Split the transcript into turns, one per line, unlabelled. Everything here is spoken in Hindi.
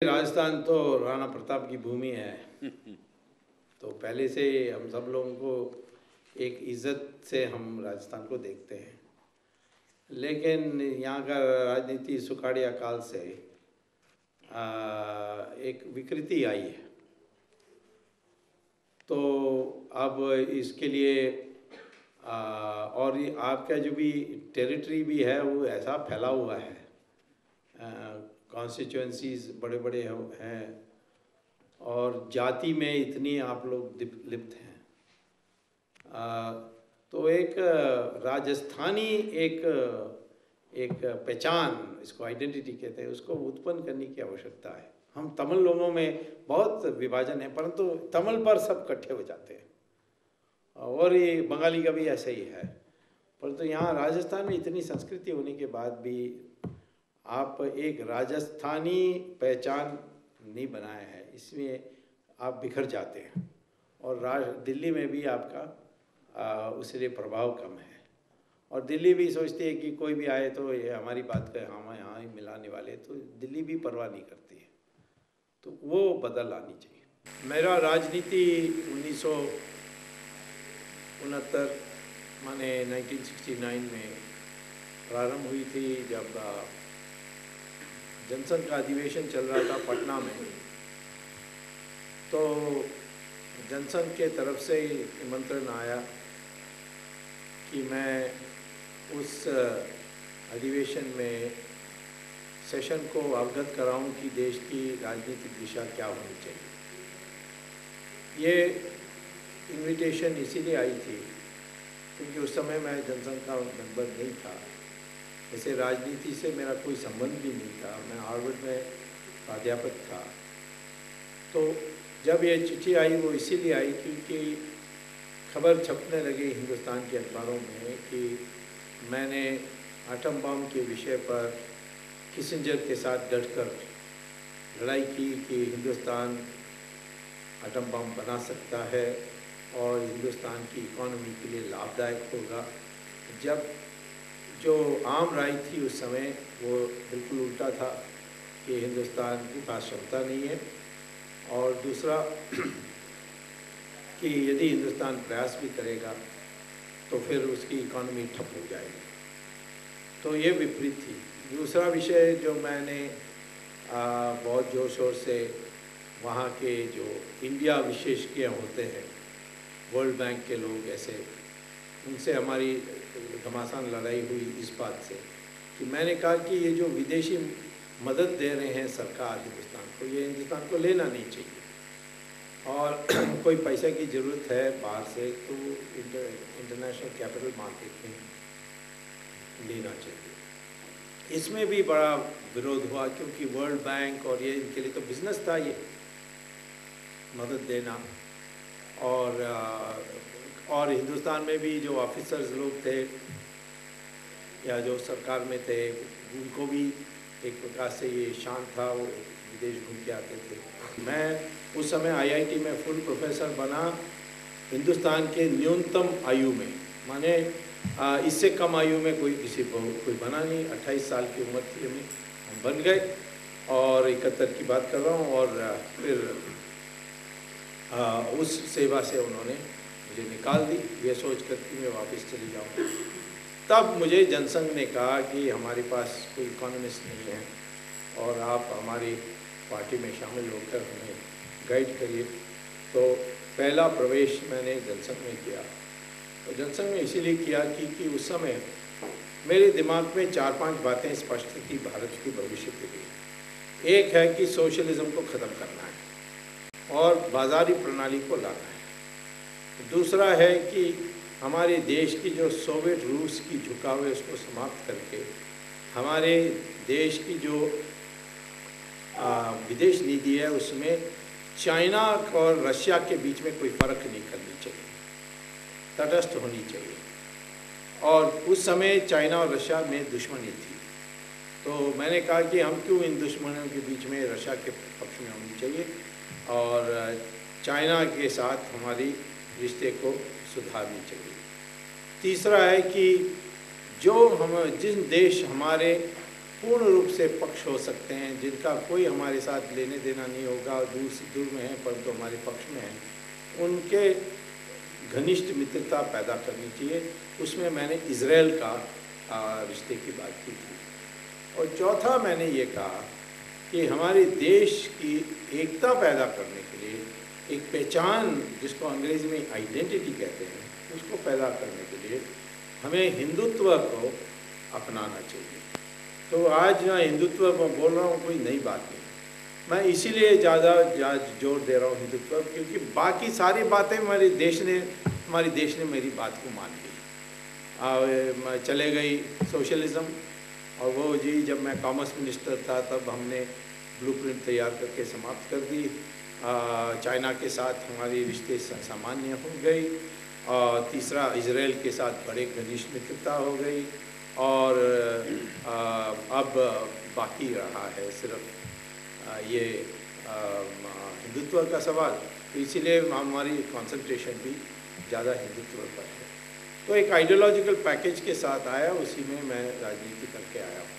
राजस्थान तो राणा प्रताप की भूमि है। तो पहले से हम सब लोगों को एक इज्जत से हम राजस्थान को देखते हैं, लेकिन यहाँ का राजनीति सुखाड़िया काल से एक विकृति आई है। तो अब इसके लिए और आपका जो भी टेरिटरी भी है वो ऐसा फैला हुआ है, कॉन्स्टिट्यूएंसीज बड़े बड़े हैं और जाति में इतनी आप लोग लिप्त हैं। तो एक राजस्थानी एक पहचान, इसको आइडेंटिटी कहते हैं, उसको उत्पन्न करने की आवश्यकता है। हम तमिल लोगों में बहुत विभाजन है, परंतु तमिल पर सब इकट्ठे हो जाते हैं, और ये बंगाली का भी ऐसा ही है। परंतु यहाँ राजस्थान में इतनी संस्कृति होने के बाद भी आप एक राजस्थानी पहचान नहीं बनाए हैं, इसमें आप बिखर जाते हैं। और दिल्ली में भी आपका उसके प्रभाव कम है, और दिल्ली भी सोचती है कि कोई भी आए तो ये हमारी बात कर, हम यहाँ ही मिलाने वाले, तो दिल्ली भी परवाह नहीं करती है। तो वो बदल आनी चाहिए। मेरा राजनीति 1969 माने 1969 में प्रारंभ हुई थी, जब जनसंघ का अधिवेशन चल रहा था पटना में। तो जनसंघ के तरफ से निमंत्रण आया कि मैं उस अधिवेशन में सेशन को अवगत कराऊं कि देश की राजनीतिक दिशा क्या होनी चाहिए। ये इनविटेशन इसीलिए आई थी क्योंकि उस समय मैं जनसंघ का मेंबर नहीं था। वैसे राजनीति से मेरा कोई संबंध भी नहीं था, मैं हार्वर्ड में प्राध्यापक था। तो जब ये चिट्ठी आई वो इसीलिए आई क्योंकि खबर छपने लगी हिंदुस्तान के अखबारों में कि मैंने एटम बम के विषय पर किसिंजर के साथ डटकर लड़ाई की कि हिंदुस्तान एटम बम बना सकता है और हिंदुस्तान की इकोनॉमी के लिए लाभदायक होगा। जब जो आम राय थी उस समय वो बिल्कुल उल्टा था कि हिंदुस्तान के पास क्षमता नहीं है, और दूसरा कि यदि हिंदुस्तान प्रयास भी करेगा तो फिर उसकी इकोनॉमी ठप हो जाएगी। तो ये विपरीत थी। दूसरा विषय जो मैंने बहुत जोर शोर से वहाँ के जो इंडिया विशेषज्ञ होते हैं, वर्ल्ड बैंक के लोग ऐसे, उनसे हमारी घमासान लड़ाई हुई इस बात से कि मैंने कहा कि ये जो विदेशी मदद दे रहे हैं सरकार हिंदुस्तान को, ये हिंदुस्तान को लेना नहीं चाहिए, और कोई पैसे की ज़रूरत है बाहर से तो इंटरनेशनल कैपिटल मार्केट में लेना चाहिए। इसमें भी बड़ा विरोध हुआ क्योंकि वर्ल्ड बैंक और ये इनके लिए तो बिजनेस था ये मदद देना, और हिंदुस्तान में भी जो ऑफिसर्स लोग थे या जो सरकार में थे उनको भी एक प्रकार से ये शान था, वो विदेश घूम के आते थे। मैं उस समय आईआईटी में फुल प्रोफेसर बना हिंदुस्तान के न्यूनतम आयु में, माने इससे कम आयु में कोई बना नहीं। 28 साल की उम्र थी हमें, हम बन गए, और 71 की बात कर रहा हूँ। और फिर उस सेवा से उन्होंने मुझे निकाल दी, ये सोच कर कि मैं वापस चली जाऊँ। तब मुझे जनसंघ ने कहा कि हमारे पास कोई इकोनॉमिस्ट नहीं है और आप हमारी पार्टी में शामिल होकर हमें गाइड करिए। तो पहला प्रवेश मैंने जनसंघ में किया। तो जनसंघ में इसीलिए किया कि उस समय मेरे दिमाग में 4-5 बातें स्पष्ट थी भारत के भविष्य के लिए। एक है कि सोशलिज्म को ख़त्म करना है और बाज़ारी प्रणाली को लाना है। दूसरा है कि हमारे देश की जो सोवियत रूस की झुकाव है उसको समाप्त करके हमारे देश की जो विदेश नीति है उसमें चाइना और रशिया के बीच में कोई फ़र्क नहीं करनी चाहिए, तटस्थ होनी चाहिए। और उस समय चाइना और रशिया में दुश्मनी थी, तो मैंने कहा कि हम क्यों इन दुश्मनों के बीच में रशिया के पक्ष में होनी चाहिए और चाइना के साथ हमारी रिश्ते को सुधारनी चाहिए। तीसरा है कि जिस देश हमारे पूर्ण रूप से पक्ष हो सकते हैं, जिनका कोई हमारे साथ लेने देना नहीं होगा, दूर से दूर में हैं परंतु हमारे पक्ष में हैं, उनके घनिष्ठ मित्रता पैदा करनी चाहिए। उसमें मैंने इज़राइल का रिश्ते की बात की थी। और चौथा मैंने ये कहा कि हमारे देश की एकता पैदा करने के लिए एक पहचान, जिसको अंग्रेज़ी में आइडेंटिटी कहते हैं, उसको पैदा करने के लिए हमें हिंदुत्व को अपनाना चाहिए। तो आज मैं हिंदुत्व को बोल रहा हूँ, कोई नई बात नहीं। मैं इसीलिए ज़्यादा जोर दे रहा हूँ हिंदुत्व, क्योंकि बाकी सारी बातें हमारे देश ने मेरी बात को मान ली। चले गई सोशलिज़म, और वो जी जब मैं कॉमर्स मिनिस्टर था तब हमने ब्लूप्रिंट तैयार करके समाप्त कर दी। चाइना के साथ हमारी रिश्ते सामान्य हो गई, और तीसरा इज़राइल के साथ बड़े घनिष्ठ मित्रता हो गई, और अब बाकी रहा है सिर्फ ये हिंदुत्व का सवाल। तो इसीलिए हमारी कंसंट्रेशन भी ज़्यादा हिंदुत्व पर है। तो एक आइडियोलॉजिकल पैकेज के साथ आया, उसी में मैं राजनीति करके आया हूँ।